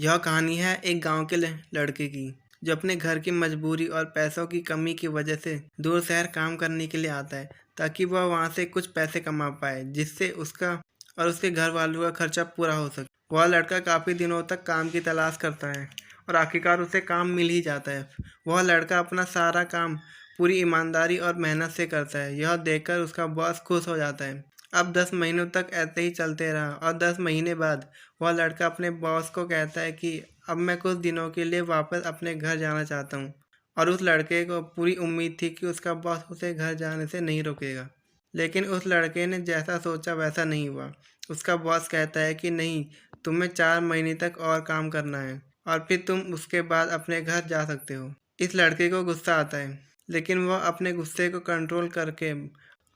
यह कहानी है एक गांव के लड़के की जो अपने घर की मजबूरी और पैसों की कमी की वजह से दूर शहर काम करने के लिए आता है ताकि वह वहां से कुछ पैसे कमा पाए जिससे उसका और उसके घर वालों का खर्चा पूरा हो सके। वह लड़का काफ़ी दिनों तक काम की तलाश करता है और आखिरकार उसे काम मिल ही जाता है। वह लड़का अपना सारा काम पूरी ईमानदारी और मेहनत से करता है। यह देखकर उसका बॉस खुश हो जाता है। अब 10 महीनों तक ऐसे ही चलते रहा और 10 महीने बाद वह लड़का अपने बॉस को कहता है कि अब मैं कुछ दिनों के लिए वापस अपने घर जाना चाहता हूँ। और उस लड़के को पूरी उम्मीद थी कि उसका बॉस उसे घर जाने से नहीं रोकेगा। लेकिन उस लड़के ने जैसा सोचा वैसा नहीं हुआ। उसका बॉस कहता है कि नहीं, तुम्हें 4 महीने तक और काम करना है और फिर तुम उसके बाद अपने घर जा सकते हो। इस लड़के को गुस्सा आता है, लेकिन वह अपने गुस्से को कंट्रोल करके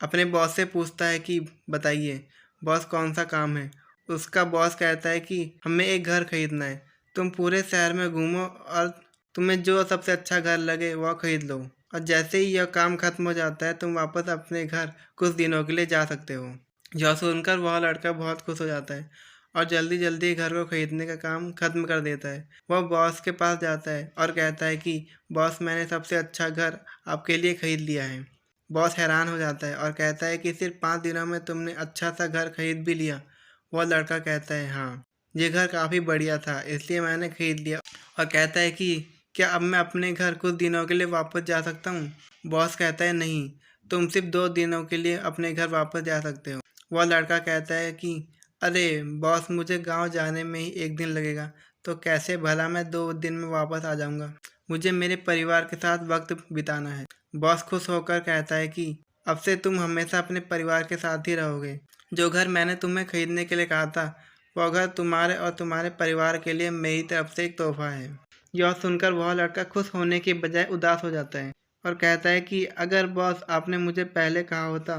अपने बॉस से पूछता है कि बताइए बॉस, कौन सा काम है। उसका बॉस कहता है कि हमें एक घर खरीदना है। तुम पूरे शहर में घूमो और तुम्हें जो सबसे अच्छा घर लगे वह खरीद लो, और जैसे ही यह काम खत्म हो जाता है तुम वापस अपने घर कुछ दिनों के लिए जा सकते हो। यह सुनकर वह लड़का बहुत खुश हो जाता है और जल्दी जल्दी घर को खरीदने का काम खत्म कर देता है। वह बॉस के पास जाता है और कहता है कि बॉस, मैंने सबसे अच्छा घर आपके लिए खरीद लिया है। बॉस हैरान हो जाता है और कहता है कि सिर्फ 5 दिनों में तुमने अच्छा सा घर खरीद भी लिया। वह लड़का कहता है हाँ, ये घर काफ़ी बढ़िया था इसलिए मैंने खरीद लिया। और कहता है कि क्या अब मैं अपने घर कुछ दिनों के लिए वापस जा सकता हूँ। बॉस कहता है नहीं, तुम सिर्फ 2 दिनों के लिए अपने घर वापस जा सकते हो। वह लड़का कहता है कि अरे बॉस, मुझे गांव जाने में ही 1 दिन लगेगा, तो कैसे भला मैं 2 दिन में वापस आ जाऊंगा। मुझे मेरे परिवार के साथ वक्त बिताना है। बॉस खुश होकर कहता है कि अब से तुम हमेशा अपने परिवार के साथ ही रहोगे। जो घर मैंने तुम्हें खरीदने के लिए कहा था वह घर तुम्हारे और तुम्हारे परिवार के लिए मेरी तरफ से एक तोहफा है। यह सुनकर वह लड़का खुश होने के बजाय उदास हो जाता है और कहता है कि अगर बॉस आपने मुझे पहले कहा होता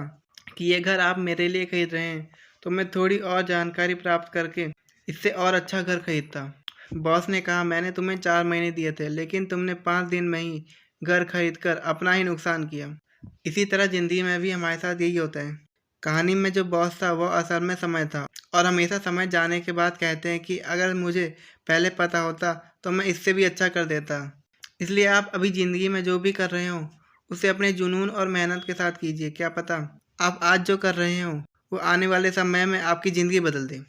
कि ये घर आप मेरे लिए खरीद रहे हैं तो मैं थोड़ी और जानकारी प्राप्त करके इससे और अच्छा घर खरीदता। बॉस ने कहा मैंने तुम्हें 4 महीने दिए थे लेकिन तुमने 5 दिन में ही घर खरीद कर अपना ही नुकसान किया। इसी तरह ज़िंदगी में भी हमारे साथ यही होता है। कहानी में जो बॉस था वह असल में समय था और हमेशा समय जाने के बाद कहते हैं कि अगर मुझे पहले पता होता तो मैं इससे भी अच्छा कर देता। इसलिए आप अभी ज़िंदगी में जो भी कर रहे हो उसे अपने जुनून और मेहनत के साथ कीजिए। क्या पता आप आज जो कर रहे हो वो आने वाले समय में आपकी ज़िंदगी बदल दे।